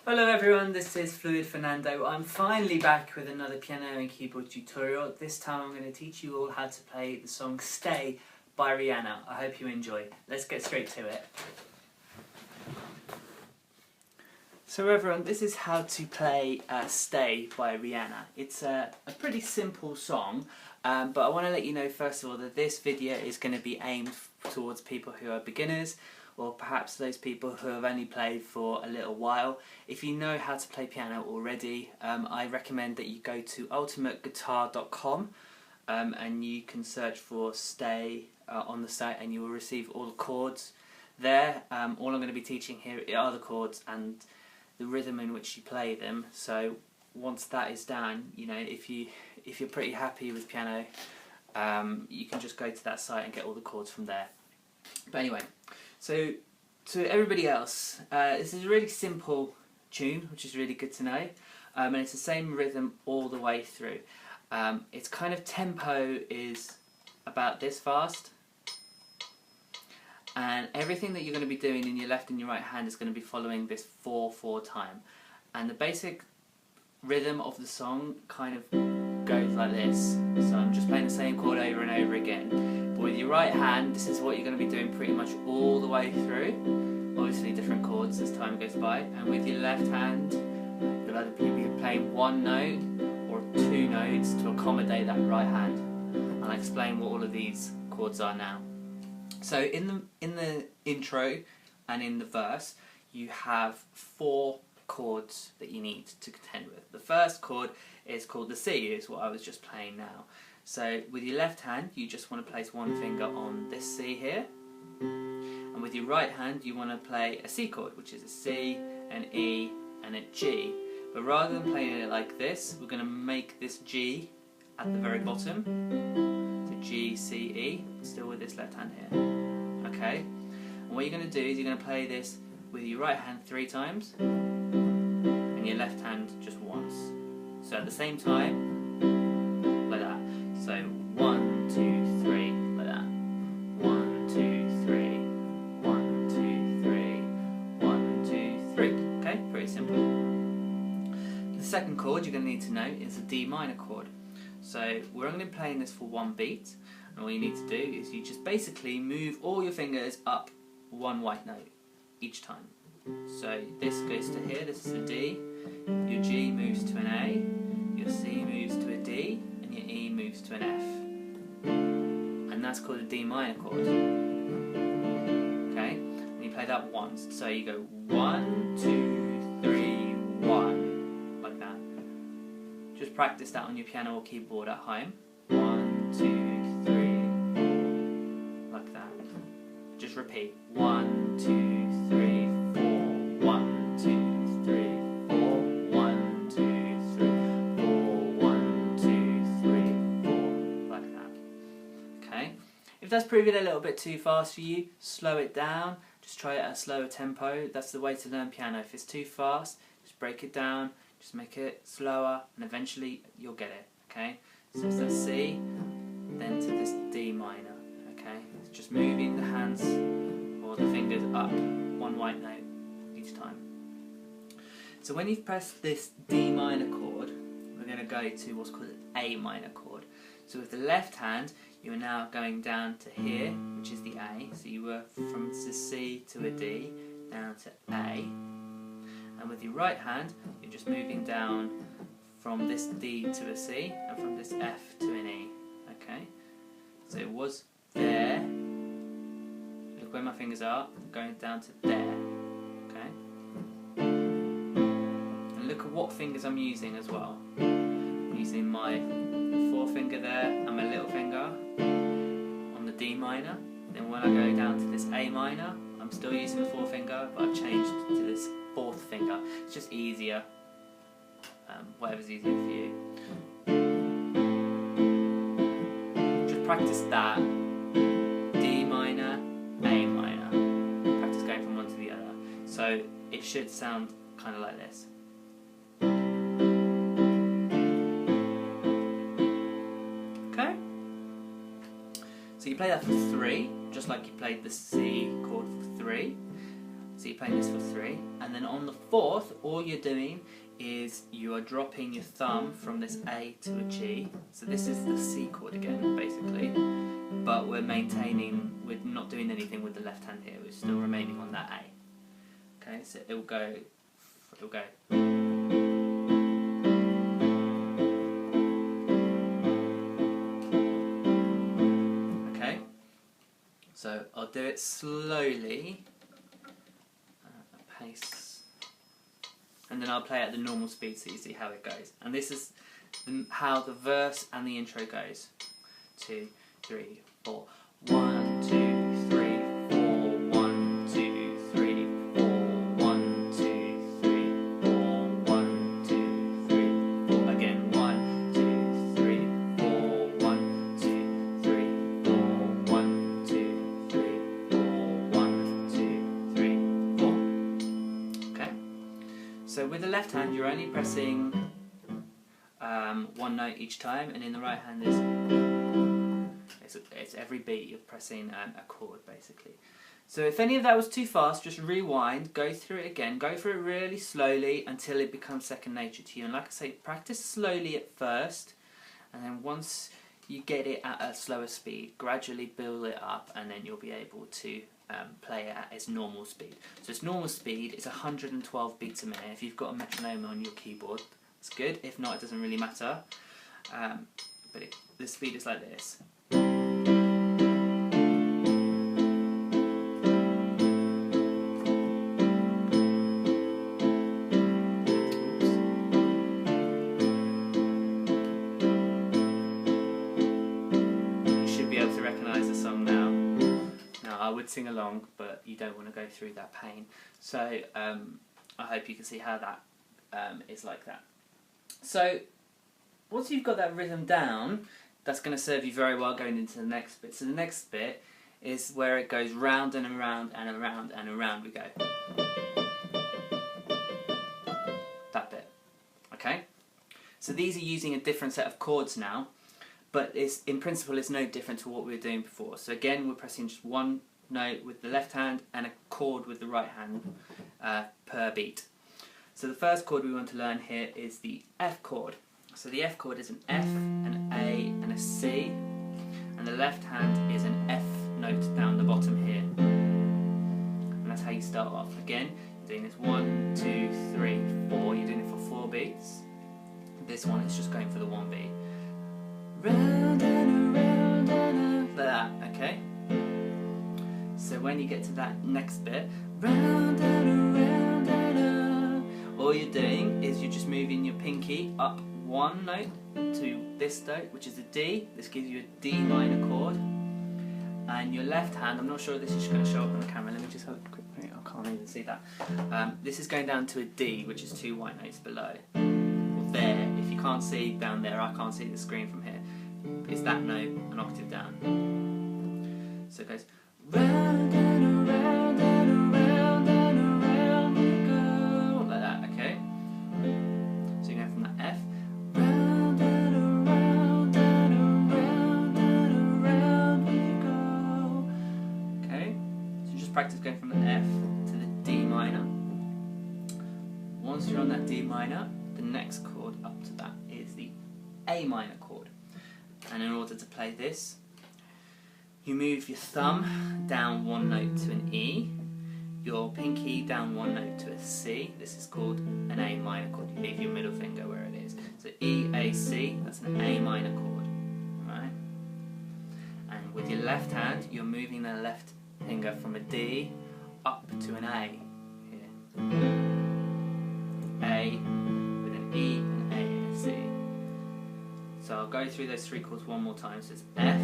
Hello everyone, this is Fluid Fernando. I'm finally back with another piano and keyboard tutorial. This time I'm going to teach you all how to play the song Stay by Rihanna. I hope you enjoy. Let's get straight to it. So everyone, this is how to play Stay by Rihanna. It's a pretty simple song, but I want to let you know first of all that this video is going to be aimed towards people who are beginners, or perhaps those people who have only played for a little while. If you know how to play piano already, I recommend that you go to ultimateguitar.com and you can search for Stay on the site, and you will receive all the chords there. All I'm going to be teaching here are the chords and the rhythm in which you play them. So once that is done, you know, if you're pretty happy with piano, you can just go to that site and get all the chords from there. But anyway, so to everybody else, this is a really simple tune, which is really good to know, and it's the same rhythm all the way through. Its kind of tempo is about this fast, and everything that you're going to be doing in your left and your right hand is going to be following this 4/4 time, and the basic rhythm of the song kind of goes like this. So I'm just playing the same chord over and over again. But with your right hand, this is what you're going to be doing pretty much all the way through. Obviously different chords as time goes by. And with your left hand, you'll either be playing one note or two notes to accommodate that right hand. And I'll explain what all of these chords are now. So in the intro and in the verse, you have 4 chords that you need to contend with. The first chord is called the C, is what I was just playing now. So with your left hand, you just want to place one finger on this C here, and with your right hand you want to play a C chord, which is a C, an E and a G. But rather than playing it like this, we're going to make this G at the very bottom. So G, C, E, still with this left hand here. Okay? And what you're going to do is you're going to play this with your right hand 3 times, and your left hand just once. So at the same time, like that. So 1, 2, 3, like that. 1, 2, 3, 1, 2, 3, 1, 2, 3. Okay, pretty simple. The second chord you're going to need to know is the D minor chord. So we're only playing this for 1 beat, and all you need to do is you just basically move all your fingers up 1 white note each time. So this goes to here, this is a D, your G moves to an A, your C moves to a D, and your E moves to an F. And that's called a D minor chord. Okay? And you play that once. So you go 1, 2, 3, 1, like that. Just practice that on your piano or keyboard at home. 1, 2, 3, 4, like that. Just repeat. 1, 2, 3, 4. 1, 2, 3, 4. 1, 2, 3, 4. 1, 2, 3, 4. Like that. Okay? If that's proving a little bit too fast for you, slow it down. Just try it at a slower tempo. That's the way to learn piano. If it's too fast, just break it down. Just make it slower, and eventually you'll get it. Okay? So it's that C, then to this D minor. Okay? It's just moving the hands or the fingers up 1 white note each time. So when you've pressed this D minor chord, we're going to go to what's called an A minor chord. So with the left hand, you are now going down to here, which is the A. So you were from the C to a D, down to A. And with your right hand, you're just moving down from this D to a C, and from this F to an E. Okay? So it was there. Look where my fingers are, going down to there. Okay? And look at what fingers I'm using as well. I'm using my forefinger there and my little finger on the D minor. Then when I go down to this A minor, I'm still using the forefinger, but I've changed to this 4th finger. It's just easier. Whatever's easier for you. Just practice that. D minor, A minor. Practice going from one to the other. So it should sound kind of like this. Okay? So you play that for 3, just like you played the C chord for 3. So you're playing this for 3, and then on the 4th, all you're doing is you are dropping your thumb from this A to a G. So this is the C chord again, basically, but we're not doing anything with the left hand here. We're still remaining on that A. Okay, so it'll go. Okay, so I'll do it slowly, pace, and then I'll play at the normal speed so you see how it goes. And this is how the verse and the intro goes. 2, 3, 4. 1, 2, 3, 4. 1, 2, 3, 4. 1, 2, 3, 4. 1, 2, 3, 4. Again. 1, 2, 3, 4. 1, 2, 3, 4. 1, 2, 3, 4. 1, 2, 3, 4. Okay. So with the left hand, you're only pressing one note each time, and in the right hand it's every beat you're pressing a chord, basically. So if any of that was too fast, just rewind, go through it again, go through it really slowly until it becomes second nature to you. And like I say, practice slowly at first, and then once you get it at a slower speed, gradually build it up, and then you'll be able to play it at its normal speed. So its normal speed is 112 beats a minute. If you've got a metronome on your keyboard, it's good. If not, it doesn't really matter. But the speed is like this. I would sing along, but you don't want to go through that pain. So I hope you can see how that is like that. So once you've got that rhythm down, that's going to serve you very well going into the next bit. So the next bit is where it goes round and around and around and around we go. That bit. Okay? So these are using a different set of chords now, but in principle it's no different to what we were doing before. So again, we're pressing just one note with the left hand and a chord with the right hand per beat. So the first chord we want to learn here is the F chord. So the F chord is an F, an A and a C, and the left hand is an F note down the bottom here. And that's how you start off. Again, you're doing this 1, 2, 3, 4. You're doing it for 4 beats. This one is just going for the 1 beat. Round and around and like that, okay? So when you get to that next bit, round and around and around, all you're doing is you're just moving your pinky up 1 note to this note, which is a D. This gives you a D minor chord. And your left hand, I'm not sure if this is going to show up on the camera, let me just have a quick look. I can't even see that. This is going down to a D, which is 2 white notes below. Or there, if you can't see down there, I can't see the screen from here. It's that note an octave down. So it goes round and around and around and around we go, like that, okay? So you're going from that F, round and around and around and around we go, okay? So just practice going from the F to the D minor. Once you're on that D minor, the next chord up to that is the A minor chord. And in order to play this, you move your thumb down 1 note to an E, your pinky down 1 note to a C. This is called an A minor chord. You leave your middle finger where it is. So E, A, C, that's an A minor chord. Right? And with your left hand, you're moving the left finger from a D up to an A. Here. A with an E, an A, and a C. So I'll go through those 3 chords one more time. So it's F,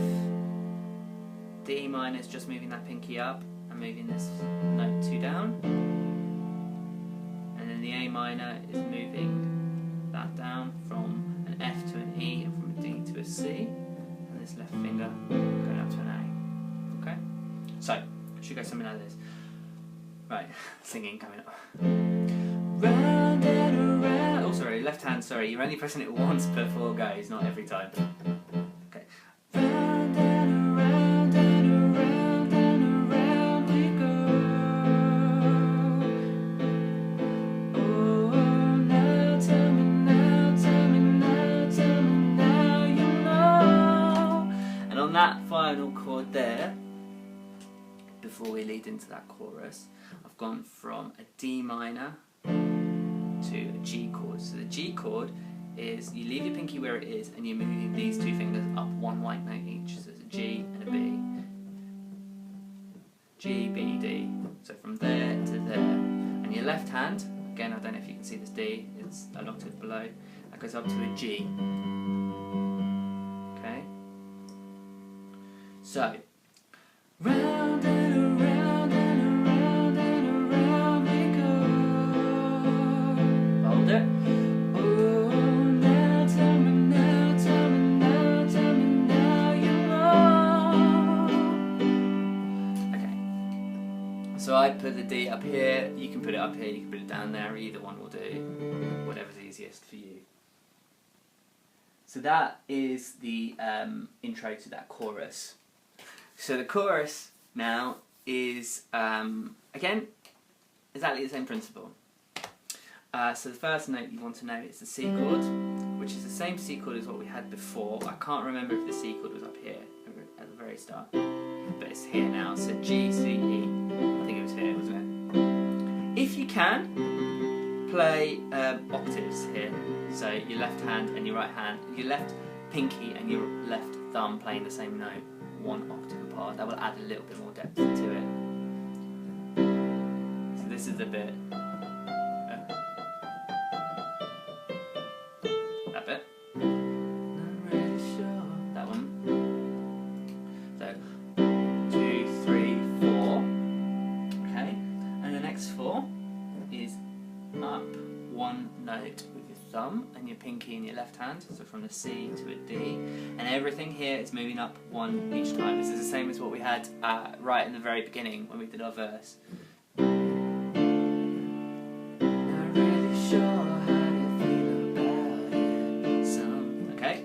D minor is just moving that pinky up and moving this note 2 down. And then the A minor is moving that down from an F to an E and from a D to a C. And this left finger going up to an A. Okay? So, it should go something like this. Right, singing coming up. Round and around. Oh, sorry, left hand, sorry. You're only pressing it once per 4 goes, not every time. Okay. Round and around and around and around we go. moved into that chorus, I've gone from a D minor to a G chord. So the G chord is, you leave your pinky where it is and you're moving these two fingers up one white note each. So it's a G and a B. G, B, D. So from there to there. And your left hand, again, I don't know if you can see this D, it's an octave below, that goes up to a G. Okay? So, round and around and around and around we go. Hold it. Oh, now tell me now, tell me now, tell me now you know. Okay. So I put the D up here, you can put it up here, you can put it down there, either one will do, whatever's easiest for you. So that is the intro to that chorus. So the chorus now is, again, exactly the same principle. So the first note you want to know is the C chord, which is the same C chord as what we had before. I can't remember if the C chord was up here at the very start, but it's here now. So G, C, E. I think it was here, wasn't it? If you can, play octaves here. So your left hand and your right hand, your left pinky and your left thumb playing the same note, one octave apart. That will add a little bit more depth to it. So this is the bit. That bit. Not really sure. That one. So 2, 3, 4. Okay. And the next 4 is up one note with your thumb and your pinky in your left hand, so from the C to a D, and everything here is moving up one each time. This is the same as what we had right in the very beginning when we did our verse. Not really sure how you feel about it. Okay?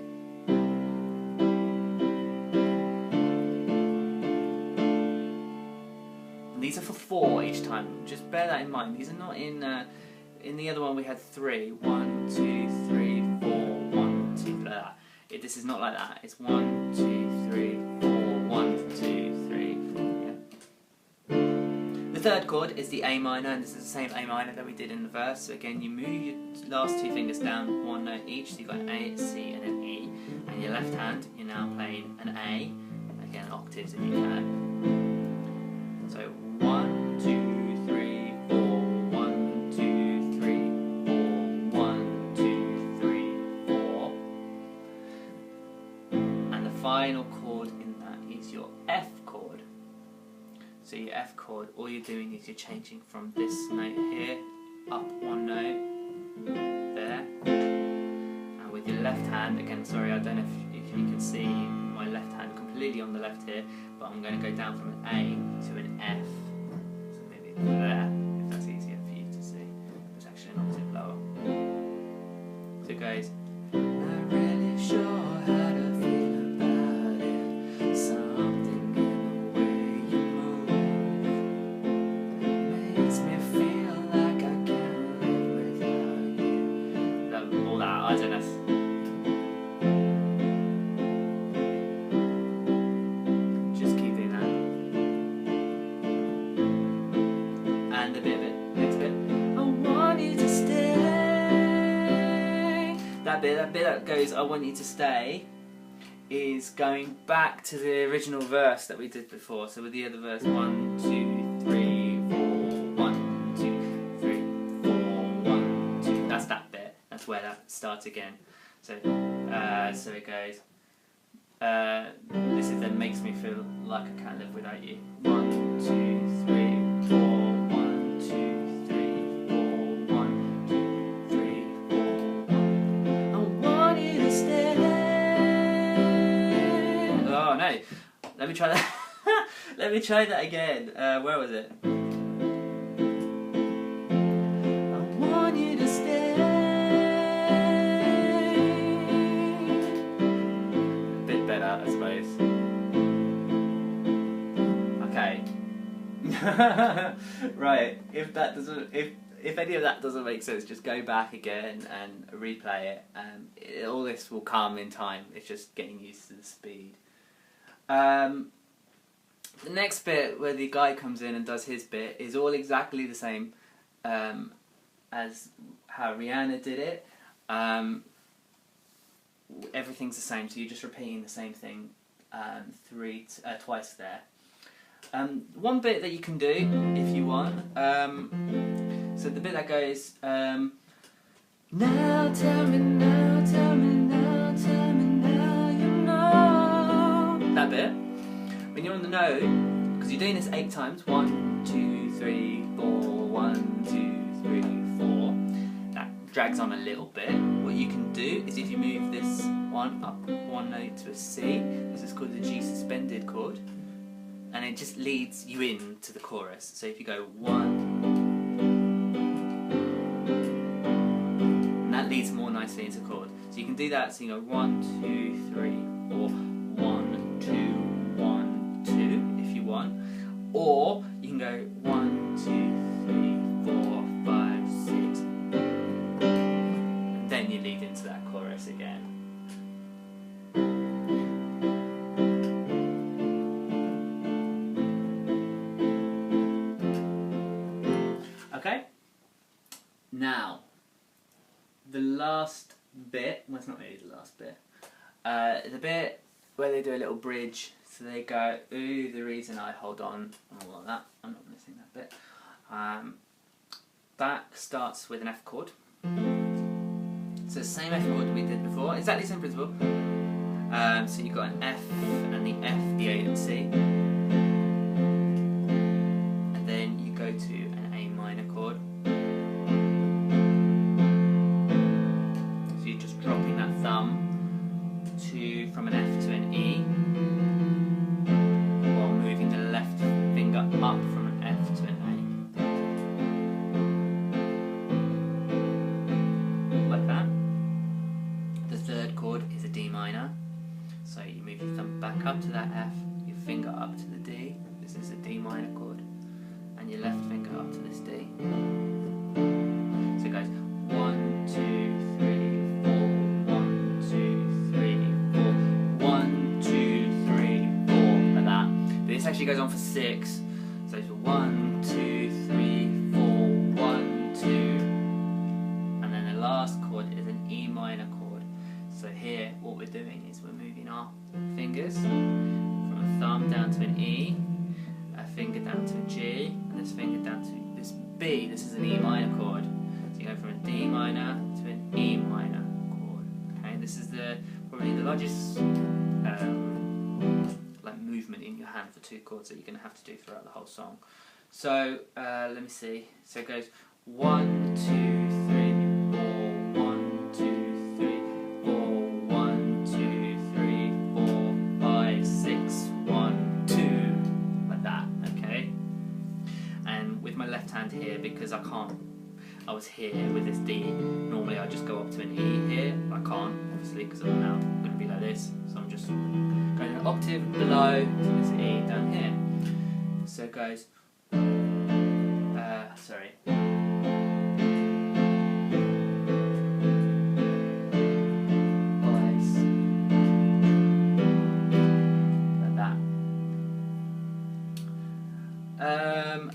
And these are for 4 each time. Just bear that in mind. These are not in the other one we had 3. 1, 2, 3, 4, 1, 2, like that. This is not like that. It's 1, 2, 3, 4, 1, 2, 3, 4. Yeah. The third chord is the A minor, and this is the same A minor that we did in the verse. So again, you move your last 2 fingers down one note each. So you've got an A, C, and an E. And your left hand, you're now playing an A. Again, octaves if you can. So 1, 2, 3, 4. Final chord in that is your F chord. So your F chord, all you're doing is you're changing from this note here, up one note, there, and with your left hand, again, sorry, I don't know if you can see my left hand completely on the left here, but I'm going to go down from an A to an F, so maybe there, if that's easier for you to see. It's actually an octave lower. So it goes, not really sure how to feel. Just keep doing that. And the bit of it, next bit. I want you to stay. That bit that goes, I want you to stay, is going back to the original verse that we did before. So with the other verse, 1, 2, 3, 4, 1, 2, 3, 4, 1, 2. That's that bit. That's where that starts again. So, so it goes. This is then makes me feel like I can't live without you. 1, 2, 3, 4. 1, 2, 3, 4. 1, 2, 3, 4. 1. I want you to stay. Oh no! Let me try that. Let me try that again. Where was it? I want you to stay. I suppose. Okay. Right. If any of that doesn't make sense, just go back again and replay it. All this will come in time. It's just getting used to the speed. The next bit where the guy comes in and does his bit is all exactly the same as how Rihanna did it. Everything's the same, so you're just repeating the same thing twice there. One bit that you can do if you want, so the bit that goes, now tell me, now tell me, now tell me, now you know. That bit, when you're on the note, because you're doing this 8 times, 1, 2, 3, 4, 1, 2, 3, 4, that drags on a little bit. What you can do is if you move this one up one note to a C, this is called the G suspended chord, and it just leads you into the chorus. So if you go 1, and that leads more nicely into chord. So you can do that, so you go 1, 2, 3, 4, 1, 2, 1, 2 if you want. Or you can go 1, 2, 3, 4, 5, 6, and then you lead into that chorus again. Okay? Now, the last bit, well, it's not really the last bit, the bit where they do a little bridge, so they go, ooh, the reason I hold on, and all like that. I'm not going to sing that bit. That starts with an F chord. So the same F chord we did before, exactly the same principle. So you've got an F, and the F, the A and C. And then you go to an A minor chord. So you're just dropping that thumb from an F to an E, while moving the left finger up from an F to an A. Like that. The third chord is a D minor. So you move your thumb back up to that F, your finger up to the D. This is a D minor chord. And your left finger up to this D. So it goes 1, 2, 3, 4, 1, 2, 3, 4, 1, 2, 3, 4, like that. But this actually goes on for 6. So it's 1, 2, 3, 4, 1, 2. And then the last chord is an E minor chord. So here, what we're doing is we're moving our fingers from a thumb down to an E, a finger down to a G, and this finger down to this B. This is an E minor chord. So you go from a D minor to an E minor chord. Okay, this is probably the largest like movement in your hand for 2 chords that you're going to have to do throughout the whole song. So let me see. So it goes 1, 2, 3, 4, 1, 2, 3, 4, 1, 2, 3, 4, 5, 6, 1, 2, like that. Okay. And with my left hand here, because I was here with this D. Normally I just go up to an E here. I can't, obviously, because I'm now going to be like this. So I'm just going an octave below to this E down here. So it goes. Sorry. Like that.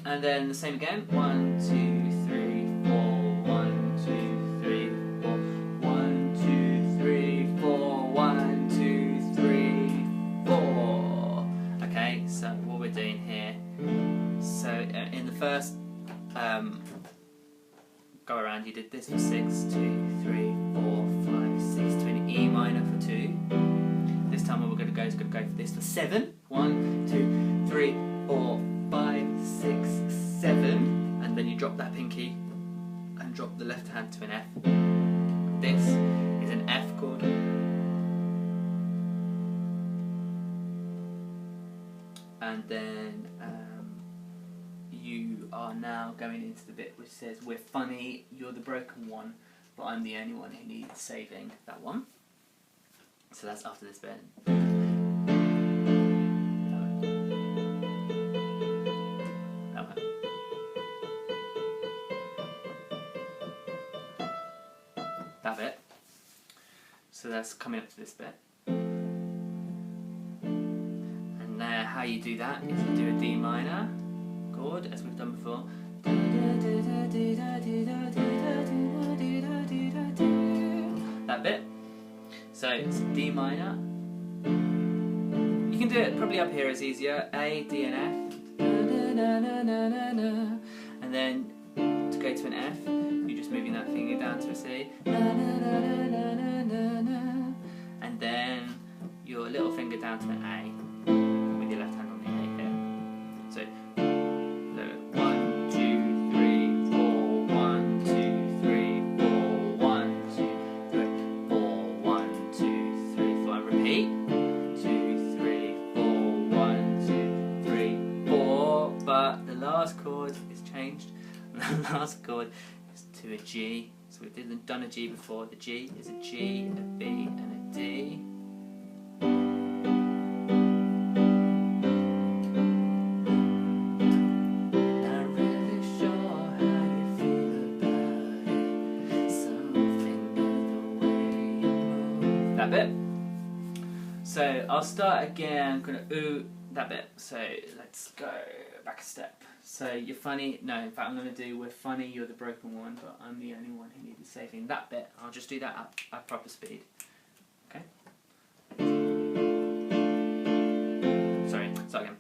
And then the same again. 1, 2, 3, 4. 1, 2, 3, 4. 1, 2, 3, 4. 1, 2, 3, 4. Okay, so what we're doing here. So in the first go around, you did this for 6, 2, 3, 4, 5, 6 to an E minor for 2. This time what we're going to go is going to go for this for 7. 1, 2, 3, 4, 5, 6, 7, and then you drop that pinky and drop the left hand to an F. This is an F chord. And then you are now going into the bit which says, we're funny, you're the broken one, but I'm the only one who needs saving. That one. So that's after this bit. That bit. So that's coming up to this bit. And how you do that is you do a D minor chord, as we've done before. That bit. So it's D minor. You can do it probably up here is easier. A, D and F. And then to go to an F, you're just moving that finger down to a C. And then your little finger down to an A with your left hand on the A here. So 1, 2, 3, 4, 1, 2, 3, 4, 1, 2, 3, 4, 1, 2, 3, 4, and repeat. 2, 3, 4, 1, 2, 3, 4. But the last chord is changed. The last chord is to a G. So we've done a G before. The G is a G, a B, and a D. That bit. So I'll start again. I'm gonna ooh that bit. So let's go back a step. So you're funny. No, in fact I'm gonna do we're funny. You're the broken one, but I'm the only one who needed saving. That bit. I'll just do that at proper speed. Okay. Sorry. Start again.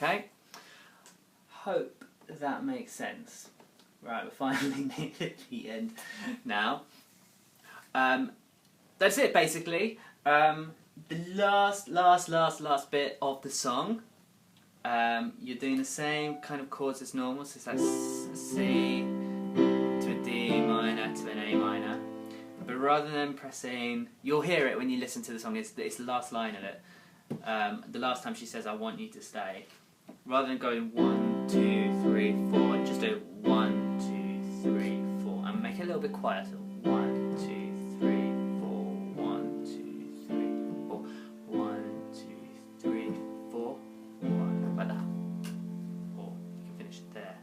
Okay, hope that makes sense. Right, we're finally near the end now. That's it basically. The last bit of the song, you're doing the same kind of chords as normal, so it's like C to a D minor to an A minor. But rather than pressing, you'll hear it when you listen to the song, it's the last line of it. The last time she says, I want you to stay. Rather than going 1, 2, 3, 4, just do 1, 2, 3, 4, and make it a little bit quieter. 1, 2, 3, 4, 1, 2, 3, 4, 1, 2, 3, 4, 1, like that. Or you can finish it there.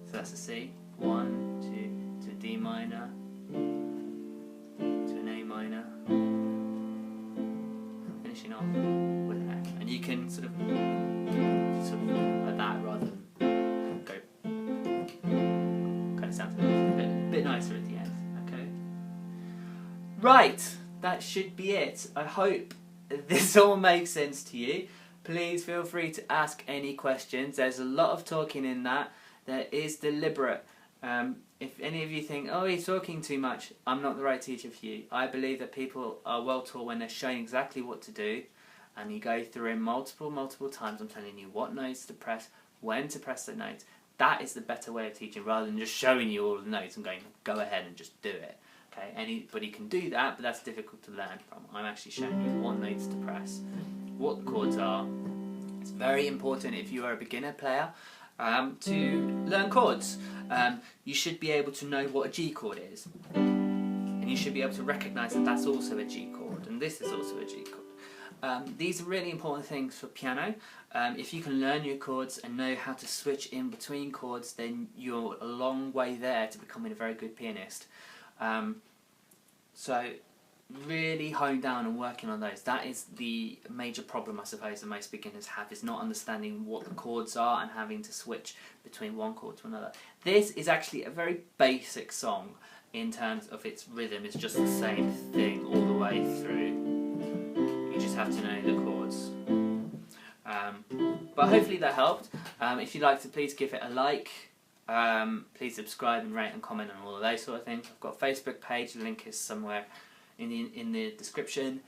So that's a C. 1, 2, to a D minor, to an A minor, finishing off with an F. And you can sort of like that rather than go. Kind of sounds a bit nicer at the end. Okay. Right, that should be it. I hope this all makes sense to you. Please feel free to ask any questions. There's a lot of talking in that. That is deliberate. If any of you think, oh, he's talking too much, I'm not the right teacher for you. I believe that people are well taught when they're shown exactly what to do, and you go through it multiple times. I'm telling you what notes to press, when to press the notes. That is the better way of teaching, rather than just showing you all the notes and going, go ahead and just do it. Okay, anybody can do that, but that's difficult to learn from. I'm actually showing you what notes to press, what the chords are. It's very important if you are a beginner player to learn chords. You should be able to know what a G chord is, and you should be able to recognise that that's also a G chord, and this is also a G chord. These are really important things for piano. If you can learn your chords and know how to switch in between chords, then you're a long way there to becoming a very good pianist. So really hone down and working on those. That is the major problem, I suppose, that most beginners have, is not understanding what the chords are and having to switch between one chord to another. This is actually a very basic song in terms of its rhythm. It's just the same thing all the way through. You just have to know the chords. But hopefully that helped. If you'd like to, please give it a like. Please subscribe and rate and comment on all of those sort of things. I've got a Facebook page, the link is somewhere in the description.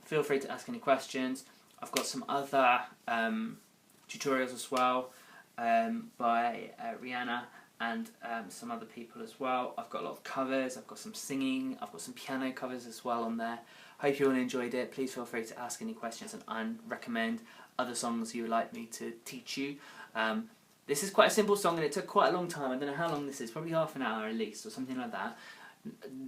Feel free to ask any questions. I've got some other tutorials as well by Rihanna and some other people as well. I've got a lot of covers, I've got some singing, I've got some piano covers as well on there. Hope you all enjoyed it. Please feel free to ask any questions and recommend other songs you would like me to teach you. This is quite a simple song and it took quite a long time. I don't know how long this is, probably half an hour at least or something like that.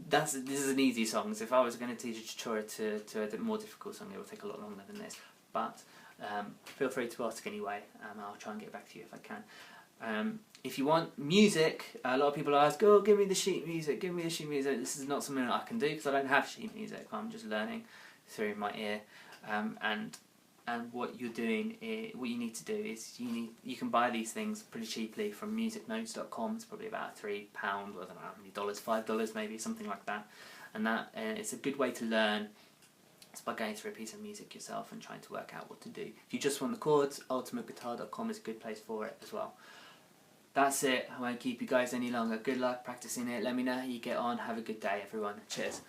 This is an easy song. So if I was going to teach a tutorial to a more difficult song, it will take a lot longer than this. But feel free to ask anyway. I'll try and get back to you if I can. If you want music, a lot of people ask, "Oh, give me the sheet music. Give me the sheet music." This is not something that I can do because I don't have sheet music. I'm just learning through my ear, and what you're doing, what you need to do is you can buy these things pretty cheaply from musicnotes.com. It's probably about £3. I don't know how many dollars, $5 maybe, something like that. And it's a good way to learn. It's by going through a piece of music yourself and trying to work out what to do. If you just want the chords, ultimateguitar.com is a good place for it as well. That's it. I won't keep you guys any longer. Good luck practicing it. Let me know how you get on. Have a good day, everyone. Cheers.